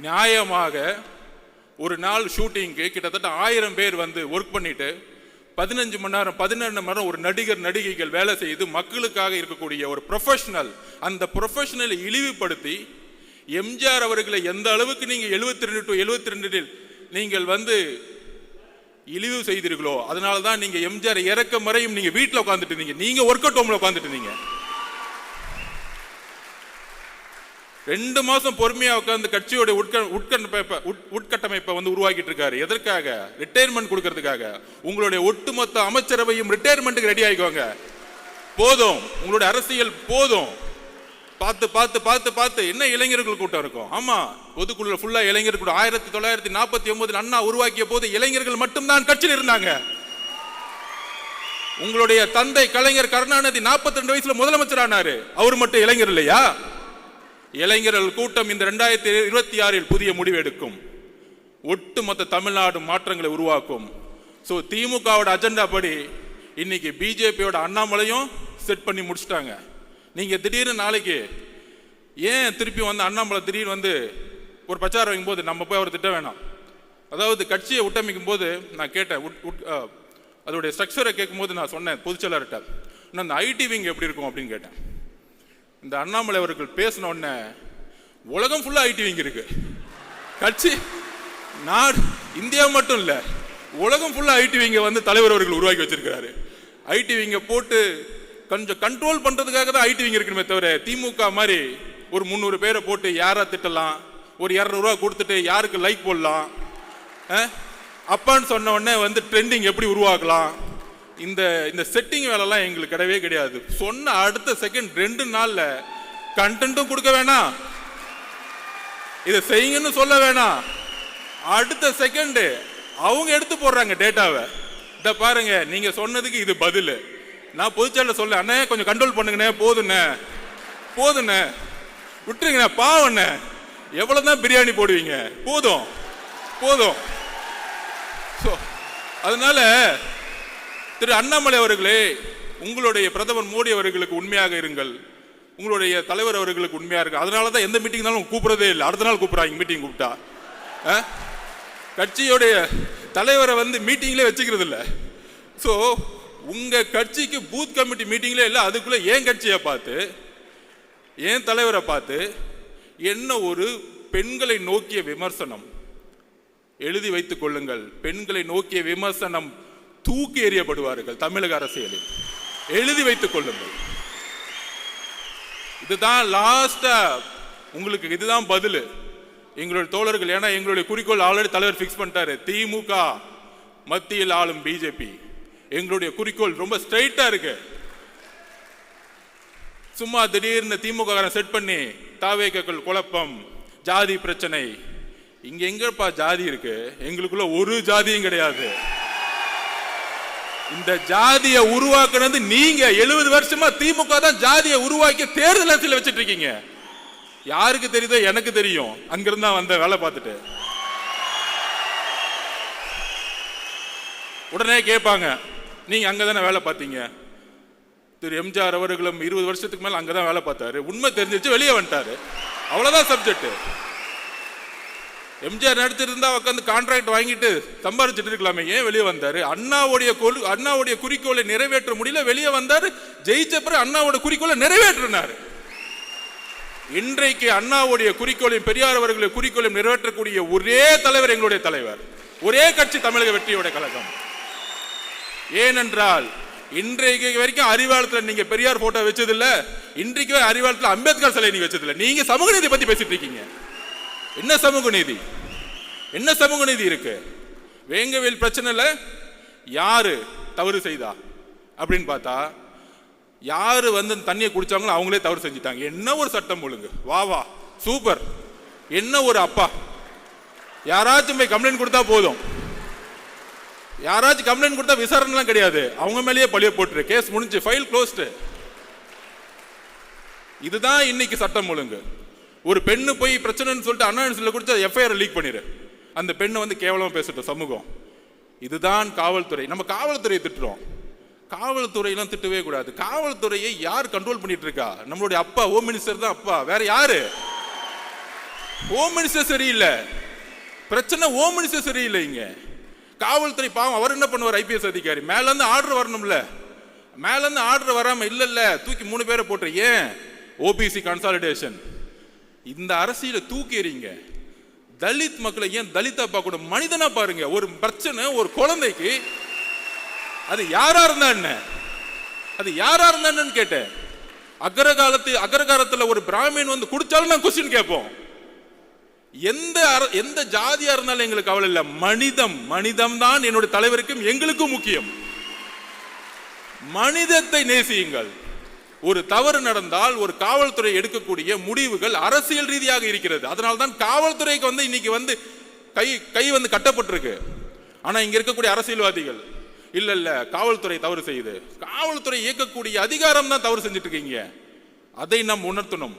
நியாயமாக ஒரு நாள் ஷூட்டிங்க்கு கிட்டத்தட்ட 1000 பேர் வந்து ஒர்க் பண்ணிட்டு 15 மணி நேரம் 17 மணி நேரம் ஒரு நடிகர் நடிகைகள் வேலை செய்து மக்களுக்காக இருக்கக்கூடிய ஒரு ப்ரொஃபஷனல், அந்த ப்ரொஃபஷனலை இழிவுபடுத்தி எம்ஜிஆர் அவர்களை எந்த அளவுக்கு நீங்க 72 to 72 நீங்கள் வந்து இழிவு செய்தீர்களோ அதனால தான் நீங்க எம்ஜிஆர் இறக்க முறையும் நீங்க வீட்டில் உட்காந்துட்டு இருந்தீங்க, நீங்க ஒர்க் அவுட் ஹோம்ல உட்காந்துட்டு இருந்தீங்க. 2 மாசம் பொறுமையா உட்கார்ந்து கட்சியோட உட்கட்டமைப்பை வந்து உருவாக்கிட்டு இருக்காரு. எதற்காக? ரிட்டையர்மெண்ட் கொடுக்கறதுக்காக. உங்களுடைய ஒட்டுமொத்த அமைச்சரவையும் ரிட்டையர்மெண்ட்டுக்கு ரெடி ஆகிக்கோங்க. போதும், உங்களுடைய அரசியல் போதும். பார்த்து பார்த்து பார்த்து பார்த்து என்ன இளைஞர்கள் கூட்டம் இருக்கும். ஆமா, பொதுக்குழு ஃபுல்லா இளைஞர் கூட்டம். 1949 அண்ணா உருவாக்கிய போது இளைஞர்கள் மட்டும்தான் கட்சியில் இருந்தாங்க. உங்களுடைய தந்தை கலைஞர் கருணாநிதி 42 வயசுல முதலமைச்சர் ஆனாரு. அவர் மட்டும் இளைஞர் இல்லையா? இளைஞர்கள் கூட்டம் இந்த 2026 புதிய முடிவு எடுக்கும். ஒட்டுமொத்த தமிழ்நாடு மாற்றங்களை உருவாக்கும். ஸோ திமுகவோட அஜெண்டா படி இன்னைக்கு பிஜேபியோட அண்ணாமலையும் செட் பண்ணி முடிச்சுட்டாங்க. நீங்க திடீர்னு நாளைக்கு ஏன் திருப்பி வந்து அண்ணாமலை திடீர்னு வந்து ஒரு பிரச்சாரம் வைக்கும் போது நம்ம போய் அவர் திட்ட வேணாம். அதாவது கட்சியை உட்டமைக்கும் போது நான் கேட்டேன், அதோடைய ஸ்ட்ரக்சரை கேட்கும் போது நான் சொன்னேன் பொதுச்செயலாளர்கிட்ட, நான் இந்த ஐடி விங் எப்படி இருக்கும் அப்படின்னு கேட்டேன். இந்த அண்ணாமலை அவர்கள் பேசின உடனே உலகம் ஃபுல்லா ஐடி விங் இருக்கு. கட்சி நாடு இந்தியா மட்டும் இல்ல, உலகம் ஃபுல்லா ஐடி விங்க வந்து தலைவர் அவர்கள் உருவாக்கி வச்சிருக்கிறாரு. ஐடி விங்க போட்டு கொஞ்சம் கண்ட்ரோல் பண்றதுக்காக தான் ஐடி விங் இருக்கணுமே தவிர திமுக மாதிரி ஒரு 300 பேரை போட்டு யாரா திட்டலாம், ஒரு 200 ரூபா கொடுத்துட்டு யாருக்கு லைக் போடலாம், அப்பான்னு சொன்ன உடனே வந்து ட்ரெண்டிங் எப்படி உருவாக்கலாம், இந்த செட்டிங் வேலைலாம் எங்களுக்கு கிடையவே கிடையாது. சொன்ன அடுத்த செகண்ட் 2 நாள்ல கண்டென்ட்டும் கொடுக்க வேணாம், இதை செய்யுங்கன்னு சொல்ல வேணாம், அடுத்த செகண்ட் அவங்க எடுத்து போடுறாங்க டேட்டாவை. இத பாருங்க, நீங்க சொன்னதுக்கு இது பதில். நான் பொதுச்செயலாளர் சொல்ல, அண்ணே கொஞ்சம் கண்ட்ரோல் பண்ணுங்கண்ணே, போதுண்ணே போதுண்ணே விட்டுருங்கண்ணே, பாவண்ணே எவ்வளவுதான் பிரியாணி போடுவீங்க, போதும் போதும். அதனால திரு அண்ணாமலை அவர்களே, உங்களுடைய பிரதமர் மோடி அவர்களுக்கு உண்மையாக இருங்கள், உங்களுடைய தலைவர் அவர்களுக்கு உண்மையாக இருக்கு. அதனாலதான் எந்த மீட்டிங்னாலும் கூப்பிடுறதே இல்லை, அடுத்த நாள் கூப்பிடுறாங்க மீட்டிங் கூப்பிட்டா. கட்சியோடைய தலைவரை வந்து மீட்டிங்லேயே வச்சுக்கிறது இல்லை. ஸோ உங்க கட்சிக்கு பூத் கமிட்டி மீட்டிங்லே இல்லை, அதுக்குள்ள ஏன் கட்சியை பார்த்து ஏன் தலைவரை பார்த்து என்ன ஒரு பெண்களை நோக்கிய விமர்சனம் எழுதி வைத்துக் கொள்ளுங்கள். பெண்களை நோக்கிய விமர்சனம் தூக்கி எறியப்படுவார்கள் தமிழக அரசியலில், எழுதி வைத்துக் கொள்ளுங்கள். இதுதான் லாஸ்டா உங்களுக்கு, இதுதான் பதில் எங்களுடைய தோழர்கள். ஏன்னா எங்களுடைய குறிக்கோள் ஆல்ரெடி தலைவர் பிக்ஸ் பண்ணிட்டாரு, திமுக மத்தியில் ஆளும் பிஜேபி. எங்களுடைய குறிக்கோள் ரொம்ப ஸ்ட்ரைட்டா இருக்கு. சும்மா திடீர்னு திமுக செட் பண்ணி தாவேக்கள் குழப்பம், ஜாதி பிரச்சனை, இங்க எங்கப்பா ஜாதி இருக்கு? எங்களுக்குள்ள ஒரு ஜாதியும் கிடையாது. இந்த ஜாதியை உருவாக்குனது நீங்க. 70 வருஷமா திமுக தான் ஜாதியை உருவாக்கி தேர்தல் அரசியல் வச்சிட்டு இருக்கீங்க. யாருக்கு தெரியுதோ? எனக்கு தெரியும், அங்கிருந்தா வந்த வேலை பார்த்துட்டு. உடனே கேட்பாங்க, நீங்க அங்கதானே வேலை பார்த்தீங்க? திரு எம்ஜிஆர் அவர்களும் 20 வருஷத்துக்கு மேல அங்கதான் வேலை பார்த்தாரு, உண்மை தெரிஞ்சிச்சு, வெளியே வந்துட்டாரு, அவ்வளவுதான் சப்ஜெக்ட். எம்ஜிஆர் நடிச்சிருந்தா உட்காந்து கான்ட்ராக்ட் வாங்கிட்டு சம்பாதிச்சுட்டு இருக்கலாமே, ஏன் வெளியே வந்தாரு? அண்ணாவுடைய குறிக்கோளை நிறைவேற்ற முடியல, வெளியே வந்தாரு. ஜெயிச்ச பிறகு அண்ணாவோட குறிக்கோளை நிறைவேற்றினார். இன்றைக்கு அண்ணாவுடைய குறிக்கோளையும் பெரியார் அவர்களுடைய குறிக்கோளையும் நிறைவேற்றக்கூடிய ஒரே தலைவர் எங்களுடைய தலைவர், ஒரே கட்சி தமிழக வெற்றியோட கழகம். ஏனென்றால் இன்றைக்கு வரைக்கும் அறிவாலயத்தில் நீங்க பெரியார் போட்டோ வச்சது இல்ல, இன்றைக்கு அறிவாலயத்தில் அம்பேத்கர் சிலை நீங்க வச்சது இல்ல. நீங்க சமூக நீதி பத்தி பேசிட்டு இருக்கீங்க. என்ன சமூக நீதி? என்ன சமூக நீதி இருக்கு? வேங்கவேல் பிரச்சனைல யாரு தவறு செய்தா அப்படின்னு பார்த்தா, யாரு வந்து தண்ணியை குடிச்சாங்களோ அவங்களே தவறு செஞ்சுட்டாங்க. என்ன ஒரு சட்டம் ஒழுங்கு, வா வா சூப்பர். என்ன ஒரு அப்பா, யாராச்சும் போய் கம்ப்ளைண்ட் கொடுத்தா போதும், யாராச்சும் கம்ப்ளைண்ட் கொடுத்தா விசாரணைலாம் கிடையாது, அவங்க மேலேயே பழிய போட்டுரு, கேஸ் முடிஞ்சு, ஃபைல் க்ளோஸ்டு. இதுதான் இன்னைக்கு சட்டம் ஒழுங்கு. ஒரு பெண்ணு போய் பிரச்சனைன்னு சொல்லிட்டு அண்ணா கொடுத்து எஃப்ஐஆர் லீக் பண்ணிரு, அந்த பெண்ணை வந்து கேவலமா பேசட்டும் சமூகம். இதுதான் காவல்துறை. நம்ம காவல்துறையை திட்டுறோம், காவல்துறையெல்லாம் திட்டவே கூடாது. காவல்துறையை யார் கண்ட்ரோல் பண்ணிட்டு இருக்கா? நம்மளுடைய அப்பா ஹோம் மினிஸ்டர் தான் அப்பா, வேற யாரு? ஹோம் மினிஸ்டர் சரியில்லை, பிரச்சனை ஹோம் மினிஸ்டர் சரியில்லை. இங்க காவல்துறை பாவம், அவர் என்ன பண்ணுவார்? ஐபிஎஸ் அதிகாரி மேல இருந்து ஆர்டர் வரணும்ல, மேல இருந்து ஆர்டர் வராம இல்ல தூக்கி 3 பேரை போட்டு, ஏன் ஓபிசி கன்சாலிடேஷன். இந்த அரசியல தூக்கி எறிங்க. தலித் மக்களை ஏன் தலிதா பார்க்க கூட மனிதனா பாருங்க. ஒரு பிரச்சனை ஒரு குழந்தைக்கு, அது யாரா இருந்தா என்ன, அது யாரா இருந்தான்னு கேட்டேன். அக்ரகாரத்துல ஒரு பிராமின் வந்து குடிச்சாலும் நான் கொஸ்டின் கேட்போம். எந்த ஜாதியா இருந்தாலும் எங்களுக்கு கவலை இல்லை. மனிதம் தான் என்னுடைய தலைவருக்கும் எங்களுக்கும் முக்கியம். மனிதத்தை நேசியுங்கள். ஒரு தவறு நடந்தால் ஒரு காவல்துறை எடுக்கக்கூடிய முடிவுகள் அரசியல் ரீதியாக இருக்கிறது. அதனால்தான் காவல்துறைக்கு வந்து இன்னைக்கு வந்து கை வந்து கட்டப்பட்டிருக்கு. ஆனா இங்க இருக்கக்கூடிய அரசியல்வாதிகள் இல்ல காவல்துறை தவறு செய்யுது, காவல்துறை இயக்கக்கூடிய அதிகாரம் தான் தவறு செஞ்சுட்டு இருக்கீங்க. அதை நாம் உணர்த்தணும்.